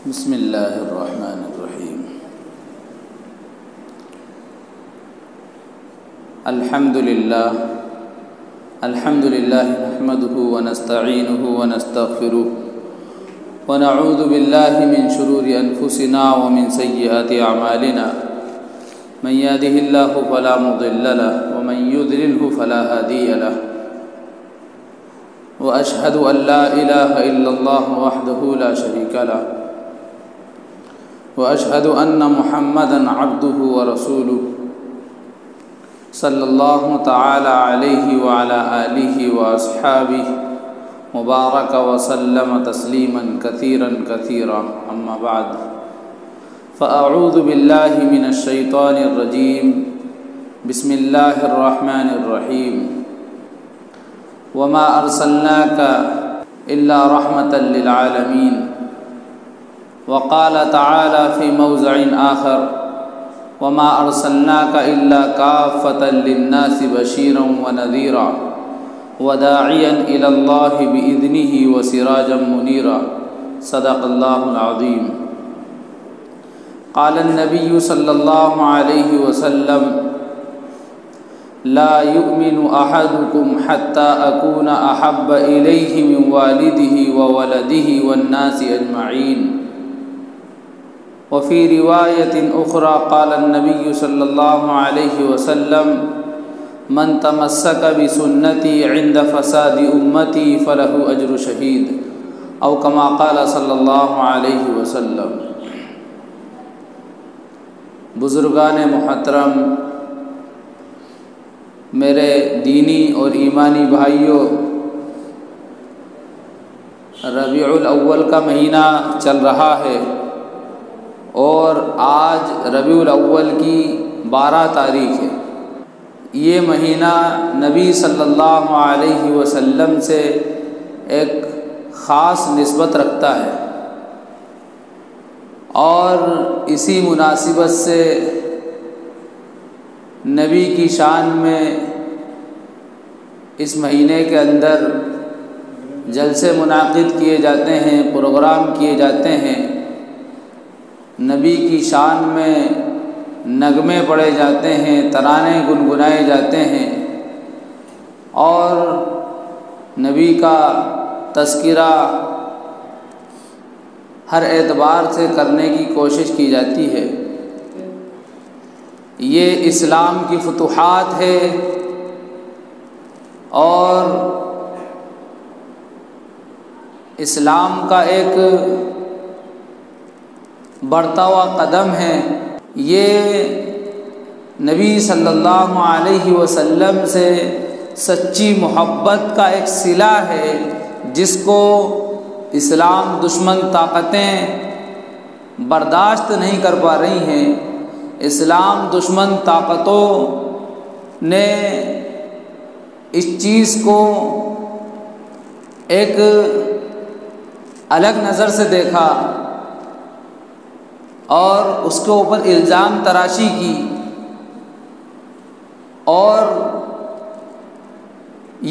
بسم اللہ الرحمن الرحیم۔ الحمد للہ نحمده ونستعینه ونستغفره ونعوذ باللہ من شرور انفسنا ومن سیئات اعمالنا من يهده اللہ فلا مضل له ومن يضلله فلا هادی له واشهد ان لا الہ الا اللہ وحدہ لا شریک له واشهد ان محمدا عبده ورسوله صلی اللہ تعالی علیہ وعلى آلہ واصحابہ مبارک وسلم تسلیما کثیرا کثیرا، اما بعد فاعوذ باللہ من الشیطان الرجیم، بسم اللہ الرحمن الرحیم۔ وما ارسلناک الا رحمتا للعالمین۔ وقال تعالی فی موضع آخر، وما ارسلناک الا کافۃ للناس بشیرا ونذیرا وداعیا الی اللہ باذنہ وسراجا منیرا، صدق اللہ العظیم۔ قال النبی صلی اللہ علیہ وسلم، لا یؤمن احدکم حتی اکون احب الیہ من والدہ وولدہ والناس اجمعین۔ وفي رواية أخرى قال النبي صلى الله عليه وسلم، من تمسك بسنتي عند فساد أمتي فله أجر شهيد، أو كما قال صلی اللہ علیہ وسلم۔ بزرگان محترم، میرے دینی اور ایمانی بھائیوں، ربیع الاول کا مہینہ چل رہا ہے اور آج ربیع الاول کی 12 تاریخ ہے۔ یہ مہینہ نبی صلی اللہ علیہ وسلم سے ایک خاص نسبت رکھتا ہے، اور اسی مناسبت سے نبی کی شان میں اس مہینے کے اندر جلسے منعقد کیے جاتے ہیں، پروگرام کیے جاتے ہیں، نبی کی شان میں نغمے پڑھے جاتے ہیں، ترانے گنگنائے جاتے ہیں، اور نبی کا تذکرہ ہر اعتبار سے کرنے کی کوشش کی جاتی ہے۔ یہ اسلام کی فتوحات ہے اور اسلام کا ایک بڑھتا ہوا قدم ہے۔ یہ نبی صلی اللہ علیہ وسلم سے سچی محبت کا ایک صلہ ہے، جس کو اسلام دشمن طاقتیں برداشت نہیں کر پا رہی ہیں۔ اسلام دشمن طاقتوں نے اس چیز کو ایک الگ نظر سے دیکھا اور اس کے اوپر الزام تراشی کی، اور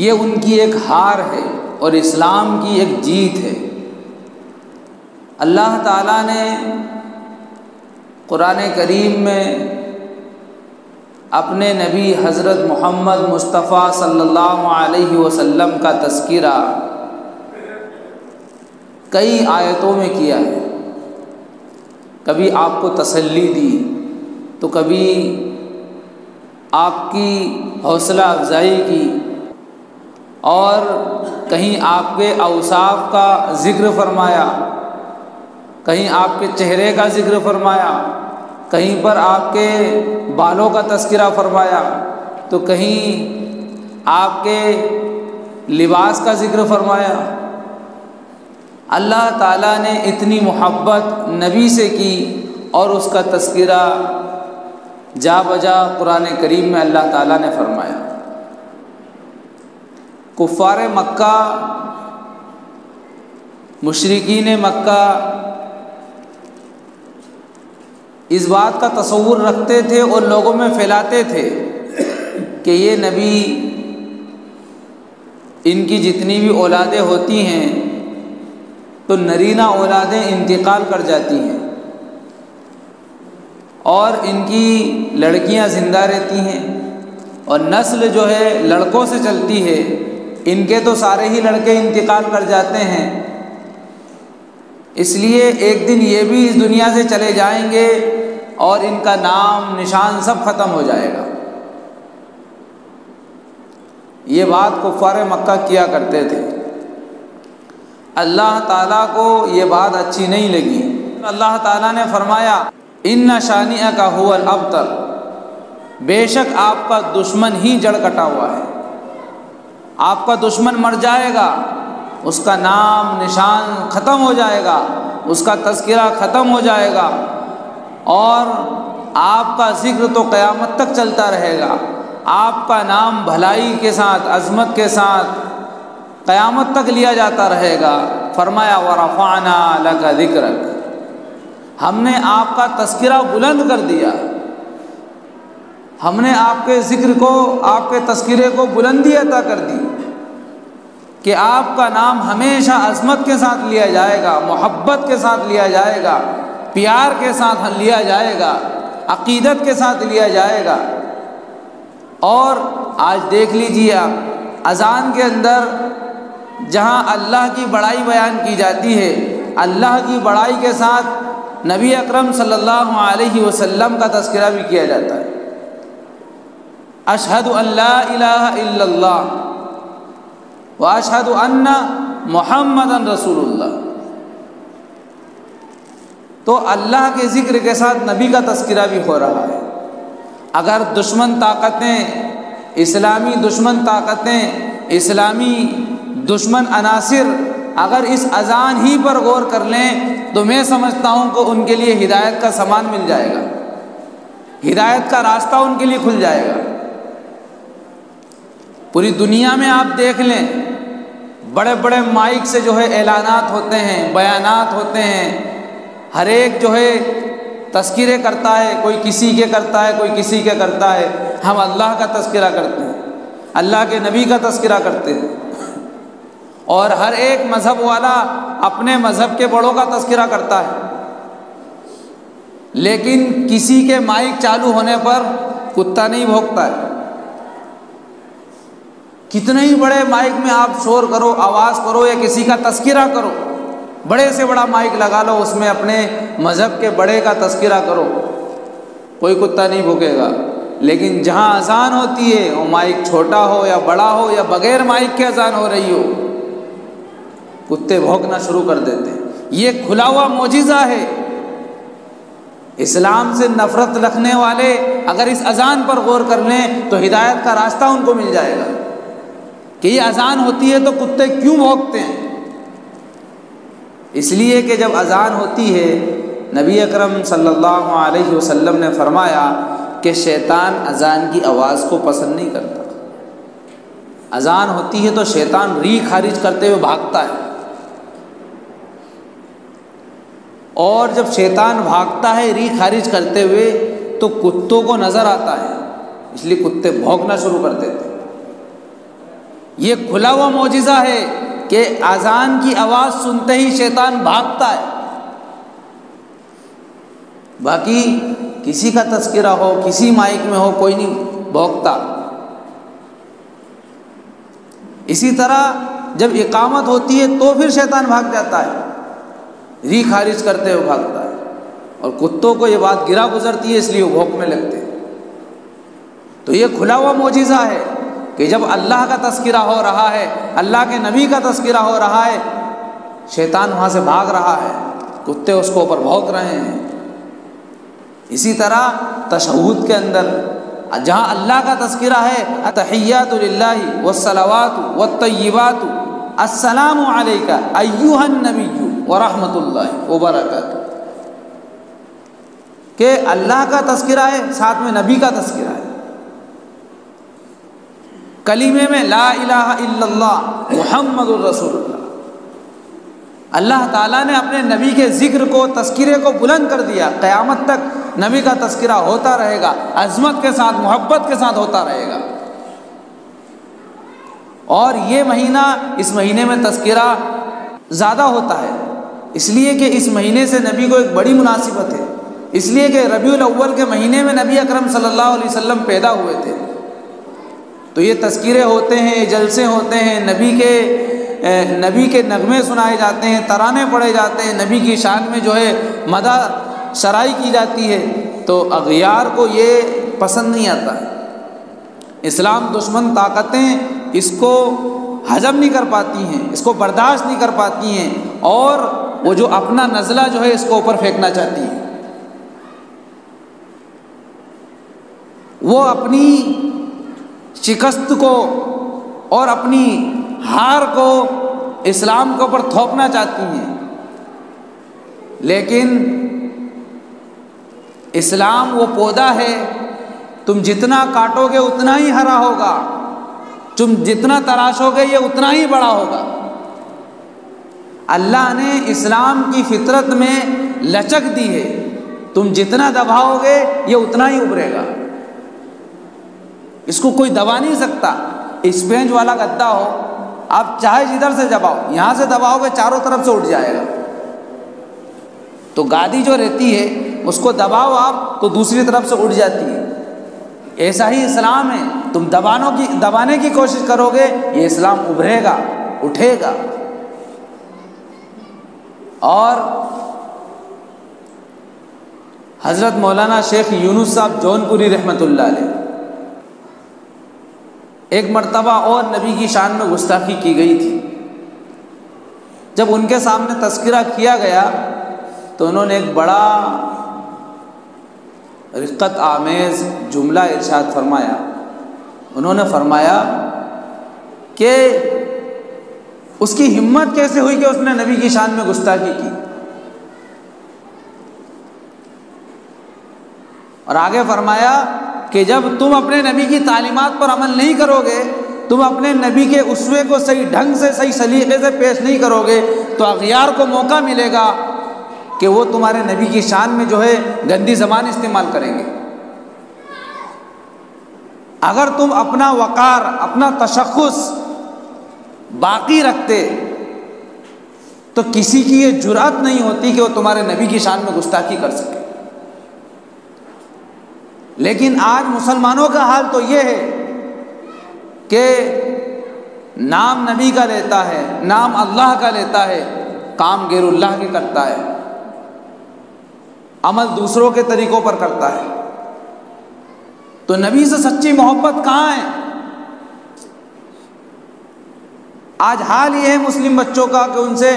یہ ان کی ایک ہار ہے اور اسلام کی ایک جیت ہے۔ اللہ تعالیٰ نے قرآن کریم میں اپنے نبی حضرت محمد مصطفیٰ صلی اللہ علیہ وسلم کا تذکرہ کئی آیتوں میں کیا ہے۔ کبھی آپ کو تسلی دی تو کبھی آپ کی حوصلہ افزائی کی، اور کہیں آپ کے اوصاف کا ذکر فرمایا، کہیں آپ کے چہرے کا ذکر فرمایا، کہیں پر آپ کے بالوں کا تذکرہ فرمایا، تو کہیں آپ کے لباس کا ذکر فرمایا۔ اللہ تعالیٰ نے اتنی محبت نبی سے کی اور اس کا تذکرہ جا بجا قرآن کریم میں اللہ تعالیٰ نے فرمایا۔ کفار مکہ، مشرکین مکہ اس بات کا تصور رکھتے تھے اور لوگوں میں پھیلاتے تھے کہ یہ نبی، ان کی جتنی بھی اولادیں ہوتی ہیں تو نرینہ اولادیں انتقال کر جاتی ہیں اور ان کی لڑکیاں زندہ رہتی ہیں، اور نسل جو ہے لڑکوں سے چلتی ہے، ان کے تو سارے ہی لڑکے انتقال کر جاتے ہیں، اس لیے ایک دن یہ بھی اس دنیا سے چلے جائیں گے اور ان کا نام نشان سب ختم ہو جائے گا۔ یہ بات کفار مکہ کیا کرتے تھے، اللہ تعالیٰ کو یہ بات اچھی نہیں لگی۔ اللہ تعالیٰ نے فرمایا ان شانئک ھو الابتر، بے شک آپ کا دشمن ہی جڑ کٹا ہوا ہے، آپ کا دشمن مر جائے گا، اس کا نام نشان ختم ہو جائے گا، اس کا تذکرہ ختم ہو جائے گا، اور آپ کا ذکر تو قیامت تک چلتا رہے گا، آپ کا نام بھلائی کے ساتھ، عظمت کے ساتھ قیامت تک لیا جاتا رہے گا۔ فرمایا ورفعنا لک ذکرک، ہم نے آپ کا تذکرہ بلند کر دیا، ہم نے آپ کے ذکر کو، آپ کے تذکرے کو بلندی عطا کر دی کہ آپ کا نام ہمیشہ عظمت کے ساتھ لیا جائے گا، محبت کے ساتھ لیا جائے گا، پیار کے ساتھ لیا جائے گا، عقیدت کے ساتھ لیا جائے گا۔ اور آج دیکھ لیجیے آپ، اذان کے اندر جہاں اللہ کی بڑائی بیان کی جاتی ہے، اللہ کی بڑائی کے ساتھ نبی اکرم صلی اللہ علیہ وسلم کا تذکرہ بھی کیا جاتا ہے۔ اشہد ان لا الہ الا اللہ واشہد ان محمدن رسول اللہ، تو اللہ کے ذکر کے ساتھ نبی کا تذکرہ بھی ہو رہا ہے۔ اگر دشمن طاقتیں، اسلامی دشمن طاقتیں، اسلامی دشمن عناصر اگر اس اذان ہی پر غور کر لیں تو میں سمجھتا ہوں کہ ان کے لیے ہدایت کا سامان مل جائے گا، ہدایت کا راستہ ان کے لیے کھل جائے گا۔ پوری دنیا میں آپ دیکھ لیں، بڑے بڑے مائک سے جو ہے اعلانات ہوتے ہیں، بیانات ہوتے ہیں، ہر ایک جو ہے تذکرے کرتا ہے، کوئی کسی کے کرتا ہے، کوئی کسی کے کرتا ہے۔ ہم اللہ کا تذکرہ کرتے ہیں، اللہ کے نبی کا تذکرہ کرتے ہیں، اور ہر ایک مذہب والا اپنے مذہب کے بڑوں کا تذکرہ کرتا ہے، لیکن کسی کے مائک چالو ہونے پر کتا نہیں بھونکتا ہے۔ کتنے ہی بڑے مائک میں آپ شور کرو، آواز کرو، یا کسی کا تذکرہ کرو، بڑے سے بڑا مائک لگا لو، اس میں اپنے مذہب کے بڑے کا تذکرہ کرو، کوئی کتا نہیں بھونکے گا۔ لیکن جہاں اذان ہوتی ہے، وہ مائک چھوٹا ہو یا بڑا ہو یا بغیر مائک کے اذان ہو رہی ہو، کتے بھونکنا شروع کر دیتے ہیں۔ یہ کھلا ہوا معجزہ ہے۔ اسلام سے نفرت رکھنے والے اگر اس اذان پر غور کر لیں تو ہدایت کا راستہ ان کو مل جائے گا کہ یہ اذان ہوتی ہے تو کتے کیوں بھونکتے ہیں۔ اس لیے کہ جب اذان ہوتی ہے، نبی اکرم صلی اللہ علیہ وسلم نے فرمایا کہ شیطان اذان کی آواز کو پسند نہیں کرتا۔ اذان ہوتی ہے تو شیطان ریح خارج کرتے ہوئے بھاگتا ہے، اور جب شیطان بھاگتا ہے ریح خارج کرتے ہوئے تو کتوں کو نظر آتا ہے، اس لیے کتے بھونکنا شروع کر دیتے ہیں۔ یہ کھلا ہوا معجزہ ہے کہ اذان کی آواز سنتے ہی شیطان بھاگتا ہے۔ باقی کسی کا تذکرہ ہو، کسی مائک میں ہو، کوئی نہیں بھونکتا۔ اسی طرح جب اقامت ہوتی ہے تو پھر شیطان بھاگ جاتا ہے، ریح خارج کرتے ہوئے بھاگتا ہے، اور کتوں کو یہ بات گرا گزرتی ہے، اس لیے وہ بھونکنے لگتے ہیں۔ تو یہ کھلا ہوا معجزہ ہے کہ جب اللہ کا تذکرہ ہو رہا ہے، اللہ کے نبی کا تذکرہ ہو رہا ہے، شیطان وہاں سے بھاگ رہا ہے، کتے اس کو اوپر بھونک رہے ہیں۔ اسی طرح تشہد کے اندر جہاں اللہ کا تذکرہ ہے، التحیات للہ والصلوات والطیبات السلام علیک ایھا النبی ورحمۃ اللہ وبرکاتہ، کہ اللہ کا تذکرہ ہے، ساتھ میں نبی کا تذکرہ ہے۔ کلمے میں لا الہ الا اللہ محمد الرسول اللہ، اللہ تعالیٰ نے اپنے نبی کے ذکر کو، تذکرے کو بلند کر دیا۔ قیامت تک نبی کا تذکرہ ہوتا رہے گا، عظمت کے ساتھ، محبت کے ساتھ ہوتا رہے گا۔ اور یہ مہینہ، اس مہینے میں تذکرہ زیادہ ہوتا ہے۔ اس لیے کہ اس مہینے سے نبی کو ایک بڑی مناسبت ہے، اس لیے کہ ربیع الاول کے مہینے میں نبی اکرم صلی اللہ علیہ وسلم پیدا ہوئے تھے۔ تو یہ تذکرے ہوتے ہیں، جلسے ہوتے ہیں، نبی کے نغمے سنائے جاتے ہیں، ترانے پڑھے جاتے ہیں، نبی کی شان میں جو ہے مدح شرائی کی جاتی ہے، تو اغیار کو یہ پسند نہیں آتا ہے۔ اسلام دشمن طاقتیں اس کو ہضم نہیں کر پاتی ہیں، اس کو برداشت نہیں کر پاتی ہیں، اور وہ جو اپنا نزلہ جو ہے اس کو اوپر پھینکنا چاہتی ہیں۔ وہ اپنی شکست کو اور اپنی ہار کو اسلام کے اوپر تھوپنا چاہتی ہیں، لیکن اسلام وہ پودا ہے، تم جتنا کاٹو گے اتنا ہی ہرا ہوگا، تم جتنا تراشو گے یہ اتنا ہی بڑا ہوگا۔ اللہ نے اسلام کی فطرت میں لچک دی ہے، تم جتنا دباؤ گے یہ اتنا ہی ابھرے گا، اس کو کوئی دبا نہیں سکتا۔ اسپنج والا گدا ہو، آپ چاہے جدھر سے دباؤ، یہاں سے دباؤ گے چاروں طرف سے اٹھ جائے گا۔ تو گادی جو رہتی ہے اس کو دباؤ آپ تو دوسری طرف سے اٹھ جاتی ہے۔ ایسا ہی اسلام ہے، تم دبانے کی کوشش کرو گے یہ اسلام ابھرے گا، اٹھے گا۔ اور حضرت مولانا شیخ یونس صاحب جون پوری رحمۃ اللہ علیہ، ایک مرتبہ اور نبی کی شان میں گستاخی کی گئی تھی۔ جب ان کے سامنے تذکرہ کیا گیا تو انہوں نے ایک بڑا رقت آمیز جملہ ارشاد فرمایا۔ انہوں نے فرمایا کہ اس کی ہمت کیسے ہوئی کہ اس نے نبی کی شان میں گستاخی کی، اور آگے فرمایا کہ جب تم اپنے نبی کی تعلیمات پر عمل نہیں کرو گے، تم اپنے نبی کے اسوے کو صحیح ڈھنگ سے صحیح سلیقے سے پیش نہیں کرو گے، تو اغیار کو موقع ملے گا کہ وہ تمہارے نبی کی شان میں جو ہے گندی زبان استعمال کریں گے۔ اگر تم اپنا وقار، اپنا تشخص باقی رکھتے تو کسی کی یہ جرأت نہیں ہوتی کہ وہ تمہارے نبی کی شان میں گستاخی کر سکے۔ لیکن آج مسلمانوں کا حال تو یہ ہے کہ نام نبی کا لیتا ہے، نام اللہ کا لیتا ہے، کام غیر اللہ کے کرتا ہے، عمل دوسروں کے طریقوں پر کرتا ہے۔ تو نبی سے سچی محبت کہاں ہے؟ آج حال یہ ہے مسلم بچوں کا کہ ان سے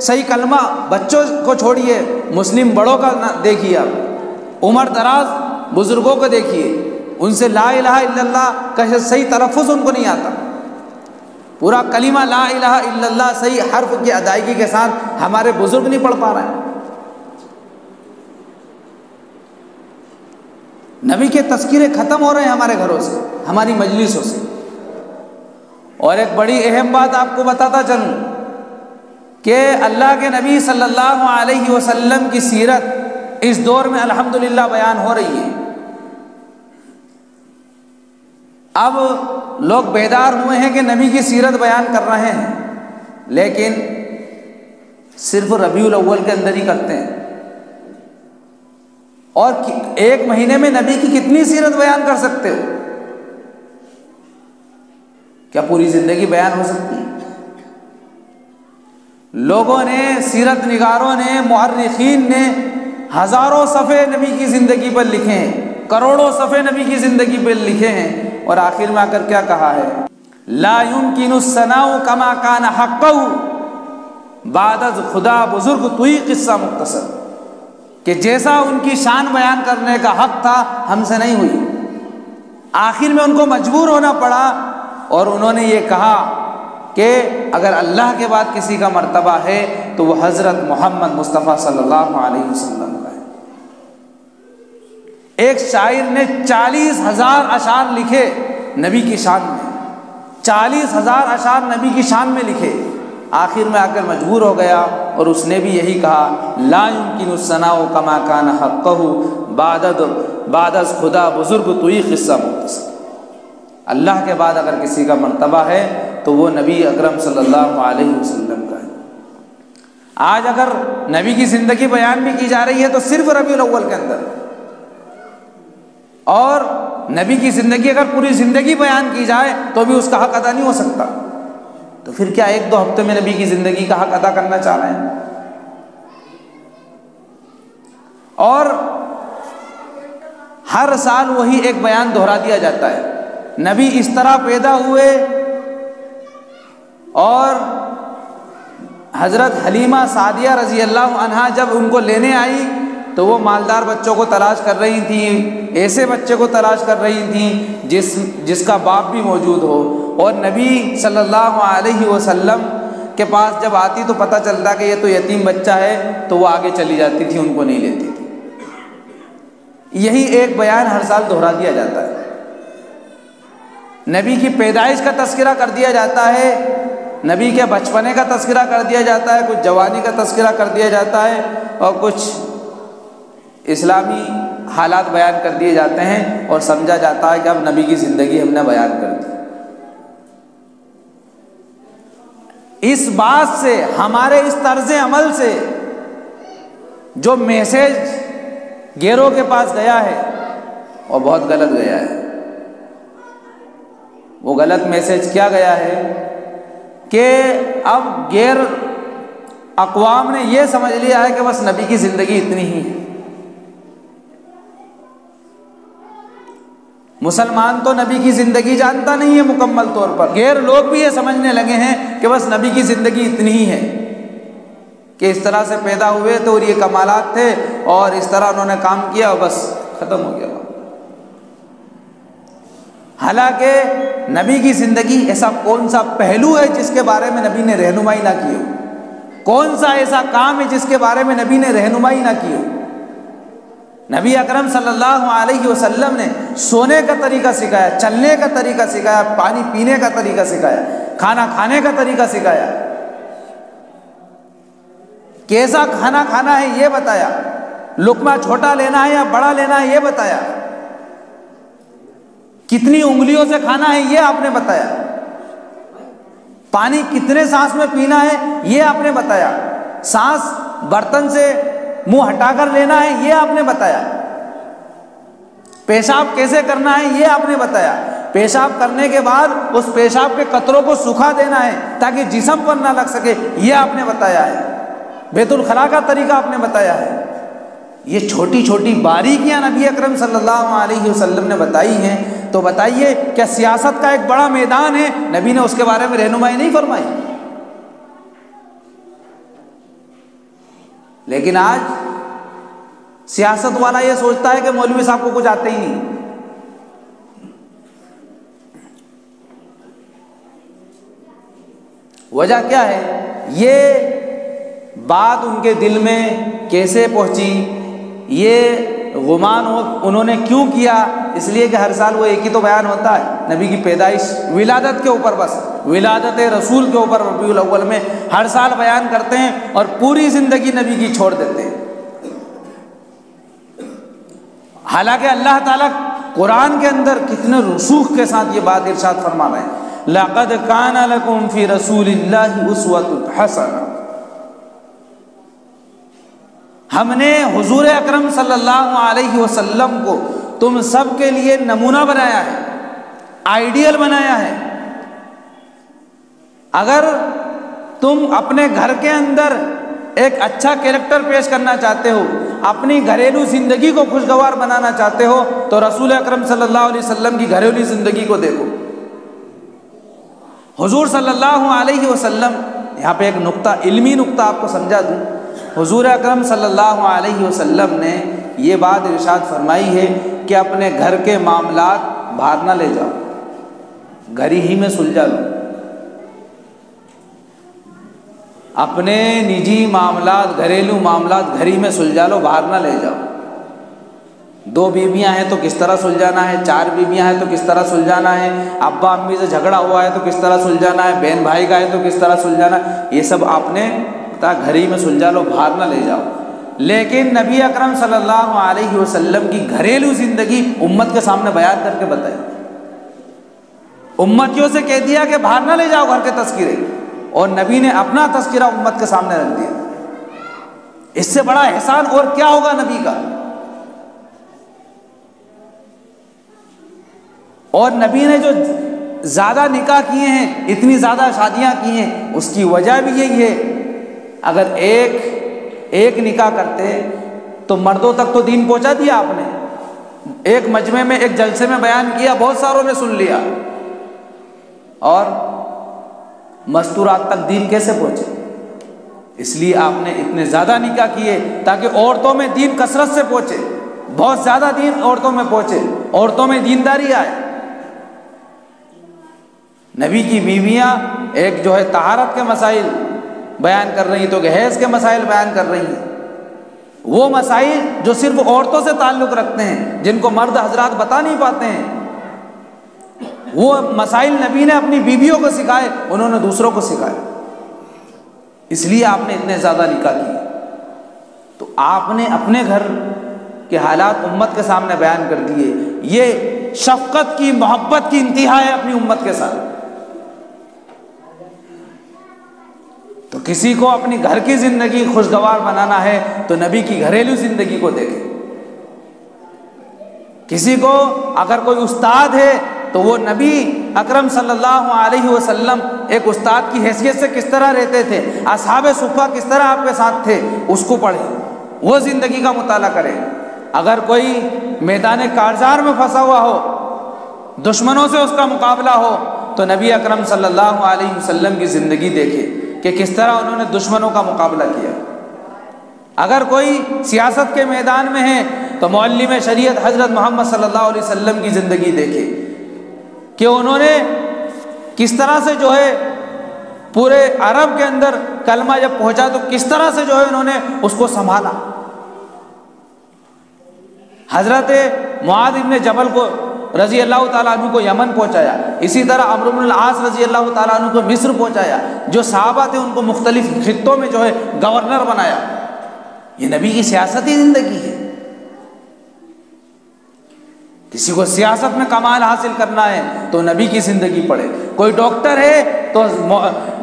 صحیح کلمہ، بچوں کو چھوڑیے، مسلم بڑوں کا دیکھیے، آپ عمر دراز بزرگوں کو دیکھیے، ان سے لا الہ الا اللہ کا صحیح تلفظ ان کو نہیں آتا، پورا کلمہ لا الہ الا اللہ صحیح حرف کی ادائیگی کے ساتھ ہمارے بزرگ نہیں پڑھ پا رہے ہیں۔ نبی کے تذکرے ختم ہو رہے ہیں ہمارے گھروں سے، ہماری مجلسوں سے۔ اور ایک بڑی اہم بات آپ کو بتاتا چلوں کہ اللہ کے نبی صلی اللہ علیہ وسلم کی سیرت اس دور میں الحمدللہ بیان ہو رہی ہے۔ اب لوگ بیدار ہوئے ہیں کہ نبی کی سیرت بیان کر رہے ہیں، لیکن صرف ربیع الاول کے اندر ہی کرتے ہیں۔ اور ایک مہینے میں نبی کی کتنی سیرت بیان کر سکتے ہو؟ کیا پوری زندگی بیان ہو سکتی ہے؟ لوگوں نے، سیرت نگاروں نے، مورخین نے ہزاروں صفحے نبی کی زندگی پر لکھے ہیں، کروڑوں صفحے نبی کی زندگی پر لکھے ہیں، اور آخر میں آ کر کیا کہا ہے؟ لا يمكن الثناء كما كان حقه بعد از خدا بزرگ توئی قصہ مختصر، کہ جیسا ان کی شان بیان کرنے کا حق تھا ہم سے نہیں ہوئی، آخر میں ان کو مجبور ہونا پڑا، اور انہوں نے یہ کہا کہ اگر اللہ کے بعد کسی کا مرتبہ ہے تو وہ حضرت محمد مصطفیٰ صلی اللہ علیہ وسلم کا ہے۔ ایک شاعر نے 40,000 اشعار لکھے نبی کی شان میں، 40,000 اشعار نبی کی شان میں لکھے، آخر میں آ کر مجبور ہو گیا، اور اس نے بھی یہی کہا لا يمكن الثناء كما كان حقه بعد از خدا بزرگ توئی قصہ مختصر۔ اللہ کے بعد اگر کسی کا مرتبہ ہے تو وہ نبی اکرم صلی اللہ علیہ وسلم کا ہے۔ آج اگر نبی کی زندگی بیان بھی کی جا رہی ہے تو صرف ربیع الاول کے اندر، اور نبی کی زندگی اگر پوری زندگی بیان کی جائے تو بھی اس کا حق ادا نہیں ہو سکتا، تو پھر کیا ایک دو ہفتے میں نبی کی زندگی کا حق ادا کرنا چاہ رہے ہیں؟ اور ہر سال وہی ایک بیان دہرا دیا جاتا ہے، نبی اس طرح پیدا ہوئے، اور حضرت حلیمہ سعدیہ رضی اللہ عنہا جب ان کو لینے آئی تو وہ مالدار بچوں کو تلاش کر رہی تھیں، ایسے بچے کو تلاش کر رہی تھیں جس کا باپ بھی موجود ہو، اور نبی صلی اللہ علیہ وسلم کے پاس جب آتی تو پتہ چلتا کہ یہ تو یتیم بچہ ہے، تو وہ آگے چلی جاتی تھی، ان کو نہیں لیتی تھی۔ یہی ایک بیان ہر سال دہرا دیا جاتا ہے، نبی کی پیدائش کا تذکرہ کر دیا جاتا ہے، نبی کے بچپنے کا تذکرہ کر دیا جاتا ہے، کچھ جوانی کا تذکرہ کر دیا جاتا ہے، اور کچھ اسلامی حالات بیان کر دیے جاتے ہیں، اور سمجھا جاتا ہے کہ اب نبی کی زندگی ہم نے بیان کر دی۔ اس بات سے، ہمارے اس طرز عمل سے جو میسیج گیروں کے پاس گیا ہے وہ بہت غلط گیا ہے۔ وہ غلط میسیج کیا گیا ہے کہ اب غیر اقوام نے یہ سمجھ لیا ہے کہ بس نبی کی زندگی اتنی ہی ہے۔ مسلمان تو نبی کی زندگی جانتا نہیں ہے مکمل طور پر، غیر لوگ بھی یہ سمجھنے لگے ہیں کہ بس نبی کی زندگی اتنی ہی ہے، کہ اس طرح سے پیدا ہوئے تو اور یہ کمالات تھے اور اس طرح انہوں نے کام کیا اور بس ختم ہو گیا۔ حالانکہ نبی کی زندگی ایسا کون سا پہلو ہے جس کے بارے میں نبی نے رہنمائی نہ کی ہو؟ کون سا ایسا کام ہے جس کے بارے میں نبی نے رہنمائی نہ کی ہو؟ نبی اکرم صلی اللہ علیہ وسلم نے سونے کا طریقہ سکھایا، چلنے کا طریقہ سکھایا، پانی پینے کا طریقہ سکھایا، کھانا کھانے کا طریقہ سکھایا، کیسا کھانا کھانا ہے یہ بتایا، لقمہ چھوٹا لینا ہے یا بڑا لینا ہے یہ بتایا، کتنی انگلیوں سے کھانا ہے یہ آپ نے بتایا، پانی کتنے سانس میں پینا ہے یہ آپ نے بتایا، سانس برتن سے منہ ہٹا کر لینا ہے یہ آپ نے بتایا، پیشاب کیسے کرنا ہے یہ آپ نے بتایا، پیشاب کرنے کے بعد اس پیشاب کے قطروں کو سکھا دینا ہے تاکہ جسم پر نہ لگ سکے یہ آپ نے بتایا ہے، بیت الخلاء کا طریقہ آپ نے بتایا ہے۔ یہ چھوٹی چھوٹی باریکیاں نبی اکرم صلی اللہ علیہ وسلم نے بتائی ہیں، تو بتائیے کیا سیاست کا ایک بڑا میدان ہے، نبی نے اس کے بارے میں رہنمائی نہیں فرمائی؟ لیکن آج سیاست والا یہ سوچتا ہے کہ مولوی صاحب کو کچھ آتے ہی نہیں۔ وجہ کیا ہے؟ یہ بات ان کے دل میں کیسے پہنچی، یہ گمان انہوں نے کیوں کیا؟ اس لیے کہ ہر سال وہ ایک ہی تو بیان ہوتا ہے، نبی کی پیدائش، ولادت کے اوپر، بس ولادت رسول کے اوپر ربیع الاول میں ہر سال بیان کرتے ہیں اور پوری زندگی نبی کی چھوڑ دیتے ہیں۔ حالانکہ اللہ تعالیٰ قرآن کے اندر کتنے رسوخ کے ساتھ یہ بات ارشاد فرما رہے ہیں، لَقَدْ كَانَ لَكُمْ فِي رَسُولِ اللَّهِ أُسْوَةٌ حَسَنَةٌ۔ ہم نے حضور اکرم صلی اللہ علیہ وسلم کو تم سب کے لیے نمونہ بنایا ہے، آئیڈیل بنایا ہے۔ اگر تم اپنے گھر کے اندر ایک اچھا کیریکٹر پیش کرنا چاہتے ہو، اپنی گھریلو زندگی کو خوشگوار بنانا چاہتے ہو، تو رسول اکرم صلی اللہ علیہ وسلم کی گھریلو زندگی کو دیکھو۔ حضور صلی اللہ علیہ وسلم، یہاں پہ ایک نقطہ، علمی نقطہ آپ کو سمجھا دوں، حضور اکرم صلی اللہ علیہ وسلم نے یہ بات ارشاد فرمائی ہے کہ اپنے گھر کے معاملات باہر نہ لے جاؤ، گھر ہی میں سلجھا لو، اپنے نجی معاملات، گھریلو معاملات گھر ہی میں سلجھا لو، باہر نہ لے جاؤ۔ 2 بیویاں ہیں تو کس طرح سلجھانا ہے، 4 بیویاں ہیں تو کس طرح سلجھانا ہے، ابا امی سے جھگڑا ہوا ہے تو کس طرح سلجھانا ہے، بہن بھائی کا ہے تو کس طرح سلجھانا ہے، یہ سب آپ نے گھر ہی میں سلجھا لو، باہر نہ لے جاؤ۔ لیکن نبی اکرم صلی اللہ علیہ وسلم کی گھریلو زندگی امت کے سامنے بیان کر کے بتائی، امتیوں سے کہہ دیا کہ باہر نہ لے جاؤ گھر کے تذکرے، اور نبی نے اپنا تذکرہ امت کے سامنے رکھ دیا۔ اس سے بڑا احسان اور کیا ہوگا نبی کا؟ اور نبی نے جو زیادہ نکاح کیے ہیں، اتنی زیادہ شادیاں کی ہیں، اس کی وجہ بھی یہی ہے۔ اگر ایک نکاح کرتے تو مردوں تک تو دین پہنچا دیا آپ نے، ایک مجمع میں ایک جلسے میں بیان کیا، بہت ساروں نے سن لیا، اور مستورات تک دین کیسے پہنچے؟ اس لیے آپ نے اتنے زیادہ نکاح کیے تاکہ عورتوں میں دین کثرت سے پہنچے، بہت زیادہ دین عورتوں میں پہنچے، عورتوں میں دینداری آئے۔ نبی کی بیویاں ایک جو ہے طہارت کے مسائل بیان کر رہی ہیں، تو حیض کے مسائل بیان کر رہی ہیں، وہ مسائل جو صرف عورتوں سے تعلق رکھتے ہیں، جن کو مرد حضرات بتا نہیں پاتے ہیں، وہ مسائل نبی نے اپنی بیویوں کو سکھائے، انہوں نے دوسروں کو سکھائے۔ اس لیے آپ نے اتنے زیادہ نکاح کیے۔ تو آپ نے اپنے گھر کے حالات امت کے سامنے بیان کر دیے۔ یہ شفقت کی، محبت کی انتہا ہے اپنی امت کے ساتھ۔ تو کسی کو اپنی گھر کی زندگی خوشگوار بنانا ہے تو نبی کی گھریلو زندگی کو دیکھیں۔ کسی کو اگر کوئی استاد ہے تو وہ نبی اکرم صلی اللہ علیہ وسلم ایک استاد کی حیثیت سے کس طرح رہتے تھے، اصحاب صفہ کس طرح آپ کے ساتھ تھے، اس کو پڑھیں، وہ زندگی کا مطالعہ کریں۔ اگر کوئی میدان کارزار میں پھنسا ہوا ہو، دشمنوں سے اس کا مقابلہ ہو، تو نبی اکرم صلی اللہ علیہ وسلم کی زندگی دیکھیں کہ کس طرح انہوں نے دشمنوں کا مقابلہ کیا۔ اگر کوئی سیاست کے میدان میں ہے تو معلم شریعت حضرت محمد صلی اللہ علیہ وسلم کی زندگی دیکھیں کہ انہوں نے کس طرح سے جو ہے پورے عرب کے اندر کلمہ جب پہنچا تو کس طرح سے جو ہے انہوں نے اس کو سنبھالا۔ حضرت معاذ ابن جبل کو رضی اللہ تعالیٰ عنہ کو یمن پہنچایا، اسی طرح عمرو بن العاص رضی اللہ تعالیٰ عنہ کو مصر پہنچایا، جو صحابہ تھے ان کو مختلف خطوں میں جو ہے گورنر بنایا۔ یہ نبی کی سیاستی زندگی ہے۔ کسی کو سیاست میں کمال حاصل کرنا ہے تو نبی کی زندگی پڑھے۔ کوئی ڈاکٹر ہے تو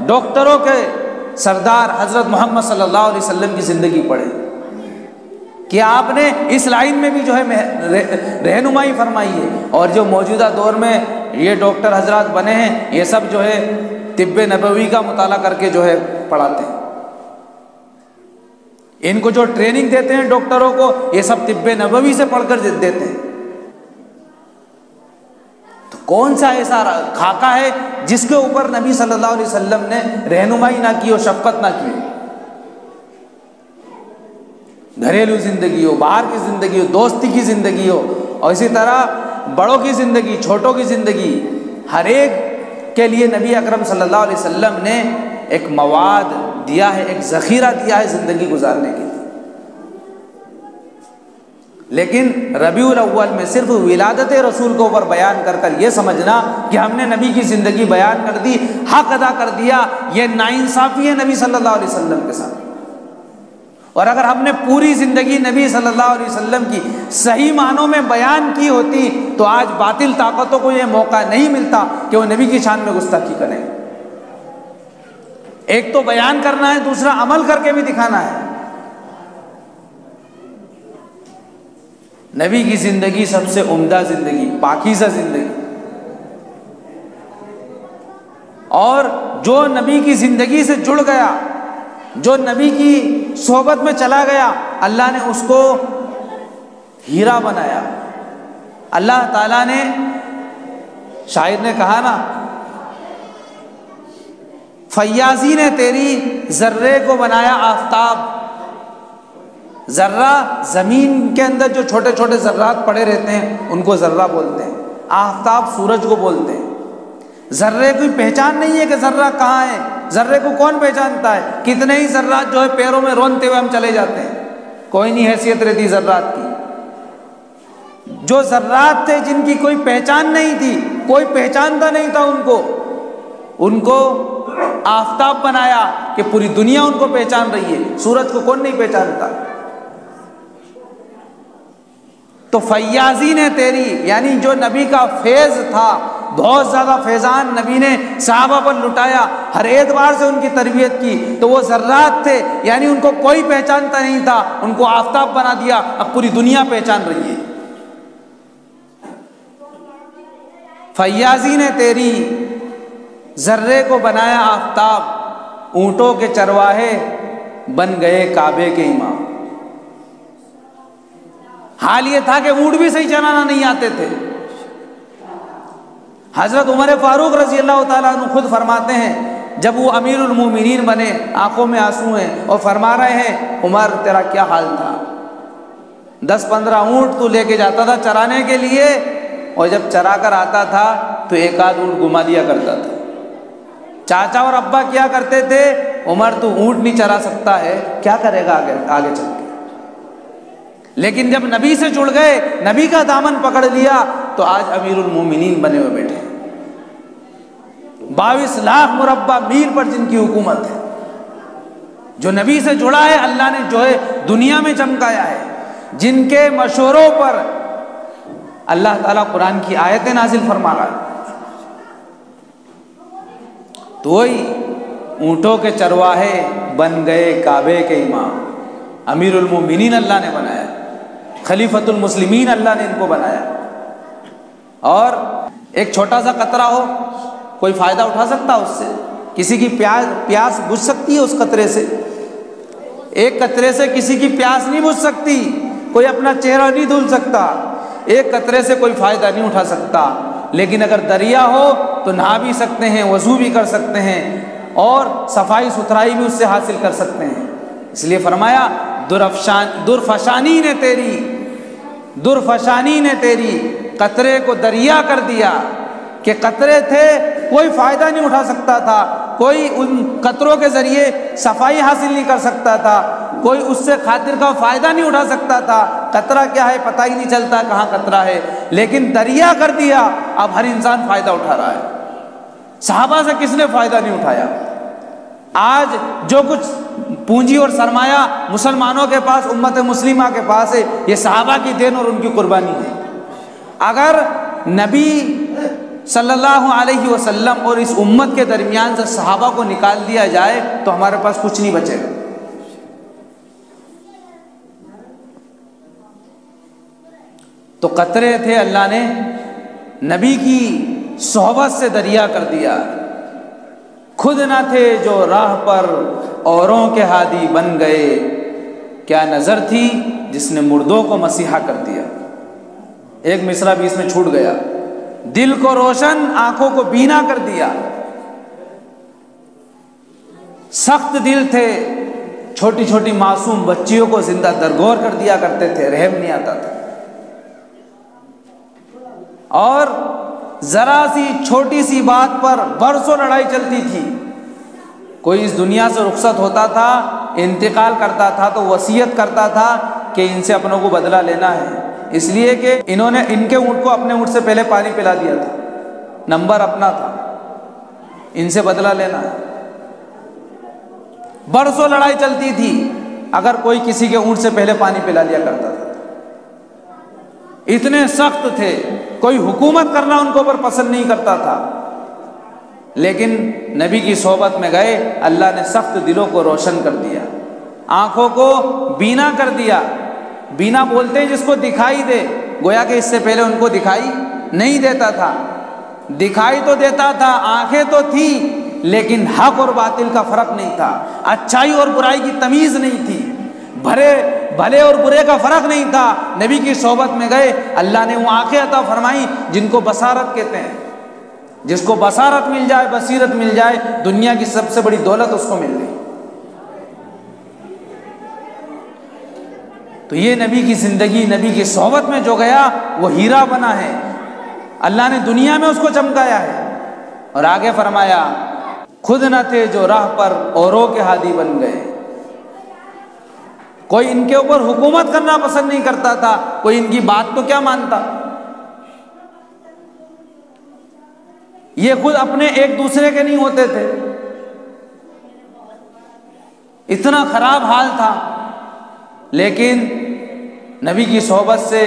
ڈاکٹروں کے سردار حضرت محمد صلی اللہ علیہ وسلم کی زندگی پڑھے کہ آپ نے اس لائن میں بھی جو ہے رہنمائی فرمائی ہے۔ اور جو موجودہ دور میں یہ ڈاکٹر حضرات بنے ہیں، یہ سب جو ہے طب نبوی کا مطالعہ کر کے جو ہے پڑھاتے ہیں۔ ان کو جو ٹریننگ دیتے ہیں ڈاکٹروں کو، یہ سب طب نبوی سے پڑھ کر دیتے ہیں۔ تو کون سا ایسا خاکہ ہے جس کے اوپر نبی صلی اللہ علیہ وسلم نے رہنمائی نہ کی اور شفقت نہ کی؟ گھریلو زندگی ہو، باہر کی زندگی ہو، دوستی کی زندگی ہو، اور اسی طرح بڑوں کی زندگی، چھوٹوں کی زندگی، ہر ایک کے لیے نبی اکرم صلی اللہ علیہ وسلم نے ایک مواد دیا ہے، ایک ذخیرہ دیا ہے زندگی گزارنے کے لیے۔ لیکن ربیع الاول میں صرف ولادت رسول کو اوپر بیان کر کر یہ سمجھنا کہ ہم نے نبی کی زندگی بیان کر دی، حق ادا کر دیا، یہ ناانصافی ہے نبی صلی اللہ علیہ وسلم کے ساتھ۔ اور اگر ہم نے پوری زندگی نبی صلی اللہ علیہ وسلم کی صحیح معنوں میں بیان کی ہوتی تو آج باطل طاقتوں کو یہ موقع نہیں ملتا کہ وہ نبی کی شان میں گستاخی کریں۔ ایک تو بیان کرنا ہے، دوسرا عمل کر کے بھی دکھانا ہے۔ نبی کی زندگی سب سے عمدہ زندگی، پاکیزہ زندگی، اور جو نبی کی زندگی سے جڑ گیا، جو نبی کی صحبت میں چلا گیا، اللہ نے اس کو ہیرا بنایا۔ اللہ تعالیٰ نے، شاعر نے کہا نا، فیاضی نے تیری ذرے کو بنایا آفتاب۔ ذرہ زمین کے اندر جو چھوٹے چھوٹے ذرات پڑے رہتے ہیں ان کو ذرہ بولتے ہیں، آفتاب سورج کو بولتے ہیں۔ ذرے کی پہچان نہیں ہے کہ ذرہ کہاں ہے، ذرے کو کون پہچانتا ہے؟ کتنے ہی ذرات جو ہے پیروں میں رونتے ہوئے ہم چلے جاتے ہیں، کوئی نہیں حیثیت رہتی ذرات کی۔ جو ذرات تھے جن کی کوئی پہچان نہیں تھی، کوئی پہچانتا نہیں تھا ان کو آفتاب بنایا کہ پوری دنیا ان کو پہچان رہی ہے۔ سورج کو کون نہیں پہچانتا؟ تو فیاضی نے تیری، یعنی جو نبی کا فیض تھا، بہت زیادہ فیضان نبی نے صحابہ پر لٹایا، ہر اعتبار سے ان کی تربیت کی تو وہ ذرات تھے، یعنی ان کو کوئی پہچانتا نہیں تھا، ان کو آفتاب بنا دیا، اب پوری دنیا پہچان رہی ہے۔ فیاضی نے تیری ذرے کو بنایا آفتاب، اونٹوں کے چرواہے بن گئے کعبے کے امام۔ حال یہ تھا کہ اونٹ بھی صحیح چلانا نہیں آتے تھے۔ حضرت عمر فاروق رضی اللہ تعالیٰ عنہ خود فرماتے ہیں، جب وہ امیر المومنین بنے، آنکھوں میں آنسو ہیں اور فرما رہے ہیں عمر تیرا کیا حال تھا، 10-15 اونٹ تو لے کے جاتا تھا چرانے کے لیے، اور جب چرا کر آتا تھا تو ایک آدھ اونٹ گما دیا کرتا تھا۔ چاچا اور ابا کیا کرتے تھے، عمر تو اونٹ نہیں چرا سکتا ہے، کیا کرے گا آگے چل کے۔ لیکن جب نبی سے جڑ گئے، نبی کا دامن پکڑ لیا، تو آج امیر المومنین بنے ہوئے بیٹھے، 22 لاکھ مربع میل پر جن کی حکومت ہے۔ جو نبی سے جڑا ہے، اللہ نے جو ہے دنیا میں چمکایا ہے، جن کے مشوروں پر اللہ تعالیٰ قرآن کی آیتیں نازل فرما رہا ہے۔ تو وہی اونٹوں کے چرواہے بن گئے کعبے کے امام، امیر المومنین اللہ نے بنایا، خلیفۃ المسلمین اللہ نے ان کو بنایا۔ اور ایک چھوٹا سا قطرہ ہو، کوئی فائدہ اٹھا سکتا اس سے؟ کسی کی پیاس بجھ سکتی ہے اس قطرے سے؟ ایک قطرے سے کسی کی پیاس نہیں بجھ سکتی، کوئی اپنا چہرہ نہیں دھل سکتا، ایک قطرے سے کوئی فائدہ نہیں اٹھا سکتا۔ لیکن اگر دریا ہو تو نہا بھی سکتے ہیں، وضو بھی کر سکتے ہیں، اور صفائی ستھرائی بھی اس سے حاصل کر سکتے ہیں۔ اس لیے فرمایا درفشانی نے تیری قطرے کو دریا کر دیا، کہ قطرے تھے کوئی فائدہ نہیں اٹھا سکتا تھا، کوئی ان قطروں کے ذریعے صفائی حاصل نہیں کر سکتا تھا، کوئی اس سے خاطر کا فائدہ نہیں اٹھا سکتا تھا، قطرہ کیا ہے پتہ ہی نہیں چلتا کہاں قطرہ ہے، لیکن دریا کر دیا، اب ہر انسان فائدہ اٹھا رہا ہے۔ صحابہ سے کس نے فائدہ نہیں اٹھایا؟ آج جو کچھ پونجی اور سرمایہ مسلمانوں کے پاس، امت مسلمہ کے پاس ہے، یہ صحابہ کی دین اور ان کی قربانی ہے۔ اگر نبی صلی اللہ علیہ وسلم اور اس امت کے درمیان سے صحابہ کو نکال دیا جائے تو ہمارے پاس کچھ نہیں بچے گا۔ تو قطرے تھے، اللہ نے نبی کی صحبت سے دریا کر دیا۔ خود نہ تھے جو راہ پر اوروں کے ہادی بن گئے، کیا نظر تھی جس نے مردوں کو مسیحا کر دیا۔ ایک مصرع بھی اس میں چھوٹ گیا، دل کو روشن آنکھوں کو بینا کر دیا۔ سخت دل تھے، چھوٹی چھوٹی معصوم بچیوں کو زندہ درگور کر دیا کرتے تھے، رحم نہیں آتا تھا۔ اور ذرا سی چھوٹی سی بات پر برسوں لڑائی چلتی تھی۔ کوئی اس دنیا سے رخصت ہوتا تھا، انتقال کرتا تھا تو وصیت کرتا تھا کہ ان سے اپنوں کو بدلہ لینا ہے، اس لیے کہ انہوں نے ان کے اونٹ کو اپنے اونٹ سے پہلے پانی پلا دیا تھا، نمبر اپنا تھا، ان سے بدلہ لینا ہے۔ برسوں لڑائی چلتی تھی اگر کوئی کسی کے اونٹ سے پہلے پانی پلا لیا کرتا تھا۔ اتنے سخت تھے، کوئی حکومت کرنا ان کو اوپر پسند نہیں کرتا تھا، لیکن نبی کی صحبت میں گئے، اللہ نے سخت دلوں کو روشن کر دیا، آنکھوں کو بینا کر دیا۔ بینا بولتے ہیں جس کو دکھائی دے، گویا کہ اس سے پہلے ان کو دکھائی نہیں دیتا تھا، دکھائی تو دیتا تھا، آنکھیں تو تھی، لیکن حق اور باطل کا فرق نہیں تھا، اچھائی اور برائی کی تمیز نہیں تھی، بھلے اور برے کا فرق نہیں تھا۔ نبی کی صحبت میں گئے، اللہ نے وہ آنکھیں عطا فرمائی جن کو بصارت کہتے ہیں۔ جس کو بصارت مل جائے، بصیرت مل جائے، دنیا کی سب سے بڑی دولت اس کو مل گئی۔ تو یہ نبی کی زندگی، نبی کی صحبت میں جو گیا وہ ہیرا بنا ہے، اللہ نے دنیا میں اس کو چمکایا ہے۔ اور آگے فرمایا، خود نہ تھے جو راہ پر اوروں کے ہادی بن گئے۔ کوئی ان کے اوپر حکومت کرنا پسند نہیں کرتا تھا، کوئی ان کی بات تو کیا مانتا۔ یہ خود اپنے ایک دوسرے کے نہیں ہوتے تھے، اتنا خراب حال تھا، لیکن نبی کی صحبت سے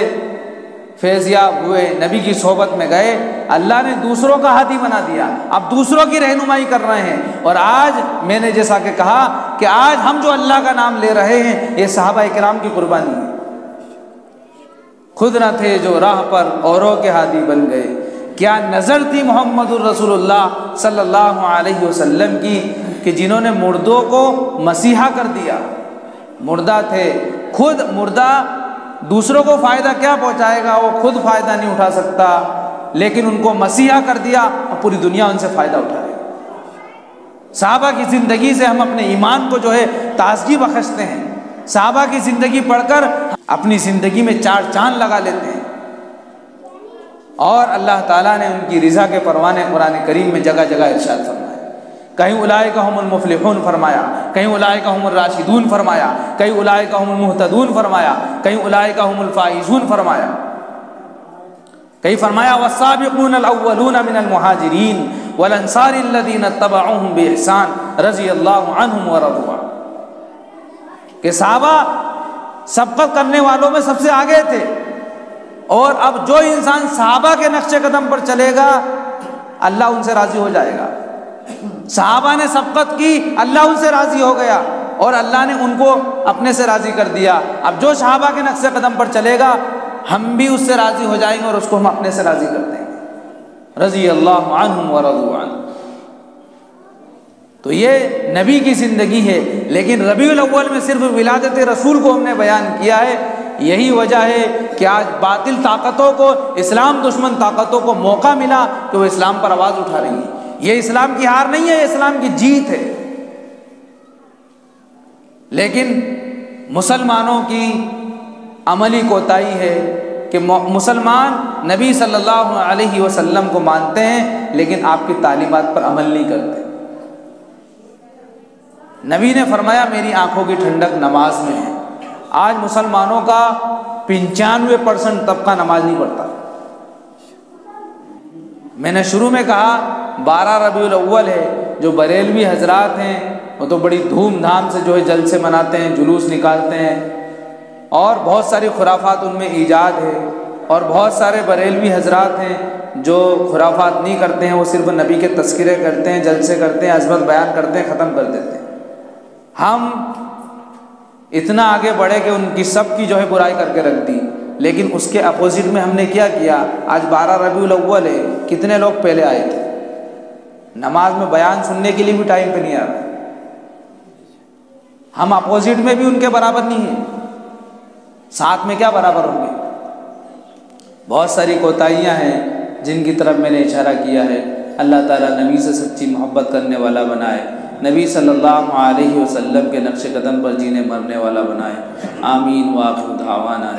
فیضیاب ہوئے، نبی کی صحبت میں گئے، اللہ نے دوسروں کا ہادی بنا دیا، اب دوسروں کی رہنمائی کر رہے ہیں۔ اور آج میں نے جیسا کہ کہا کہ آج ہم جو اللہ کا نام لے رہے ہیں یہ صحابہ کرام کی قربانی ہے، خود نہ تھے جو راہ پر اوروں کے ہادی بن گئے۔ کیا نظر تھی محمد الرسول اللہ صلی اللہ علیہ وسلم کی کہ جنہوں نے مردوں کو مسیحا کر دیا۔ مردہ تھے، خود مردہ دوسروں کو فائدہ کیا پہنچائے گا، وہ خود فائدہ نہیں اٹھا سکتا، لیکن ان کو مسیحا کر دیا اور پوری دنیا ان سے فائدہ اٹھا رہی ہے۔ صحابہ کی زندگی سے ہم اپنے ایمان کو جو ہے تازگی بخشتے ہیں، صحابہ کی زندگی پڑھ کر اپنی زندگی میں چار چاند لگا لیتے ہیں، اور اللہ تعالیٰ نے ان کی رضا کے پروانے قرآن کریم میں جگہ جگہ ارشاد فرمایا، کہیں اولئک هم المفلحون فرمایا، کہیں اولئک هم الراشدون فرمایا، کہیں اولئک هم المهتدون فرمایا، کہیں اولئک هم الفائزون فرمایا، کہیں فرمایا والسابقون الاولون من المہاجرین والانصار الذین اتبعوهم باحسان رضی اللہ عنہم ورضوا عنہ، کہ صحابہ سبقت کرنے والوں میں سب سے آگے تھے، اور اب جو انسان صحابہ کے نقش قدم پر چلے گا اللہ ان سے راضی ہو جائے گا۔ صحابہ نے سبقت کی، اللہ ان سے راضی ہو گیا، اور اللہ نے ان کو اپنے سے راضی کر دیا۔ اب جو صحابہ کے نقش قدم پر چلے گا ہم بھی اس سے راضی ہو جائیں گے، اور اس کو ہم اپنے سے راضی کر دیں گے، رضی اللہ عنہم ورضوا عنہ۔ تو یہ نبی کی زندگی ہے، لیکن ربیع الاول میں صرف ولادت رسول کو ہم نے بیان کیا ہے۔ یہی وجہ ہے کہ آج باطل طاقتوں کو، اسلام دشمن طاقتوں کو موقع ملا کہ وہ اسلام پر آواز اٹھا رہی ہیں۔ یہ اسلام کی ہار نہیں ہے، یہ اسلام کی جیت ہے۔ لیکن مسلمانوں کی عملی کوتاہی ہے کہ مسلمان نبی صلی اللہ علیہ وسلم کو مانتے ہیں لیکن آپ کی تعلیمات پر عمل نہیں کرتے۔ نبی نے فرمایا میری آنکھوں کی ٹھنڈک نماز میں ہے۔ آج مسلمانوں کا 95% طبقہ نماز نہیں پڑھتا۔ میں نے شروع میں کہا 12 ربیع الاول ہے، جو بریلوی حضرات ہیں وہ تو بڑی دھوم دھام سے جو ہے جلسے مناتے ہیں، جلوس نکالتے ہیں، اور بہت ساری خرافات ان میں ایجاد ہے، اور بہت سارے بریلوی حضرات ہیں جو خرافات نہیں کرتے ہیں، وہ صرف نبی کے تذکرے کرتے ہیں، جلسے کرتے ہیں، عظمت بیان کرتے ہیں، ختم کر دیتے ہیں۔ ہم اتنا آگے بڑھے کہ ان کی سب کی جو ہے برائی کر کے رکھ دی، لیکن اس کے اپوزٹ میں ہم نے کیا کیا؟ آج 12 ربیع الاول ہے، کتنے لوگ پہلے آئے تھے؟ نماز میں بیان سننے کے لیے بھی ٹائم پہ نہیں آ رہے۔ ہم اپوزٹ میں بھی ان کے برابر نہیں ہیں، ساتھ میں کیا برابر ہوں گے؟ بہت ساری کوتاہیاں ہیں جن کی طرف میں نے اشارہ کیا ہے۔ اللہ تعالیٰ نبی سے سچی محبت کرنے والا بنائے، نبی صلی اللہ علیہ وسلم کے نقش قدم پر جینے مرنے والا بنائے۔ آمین۔ وآخر دعوانا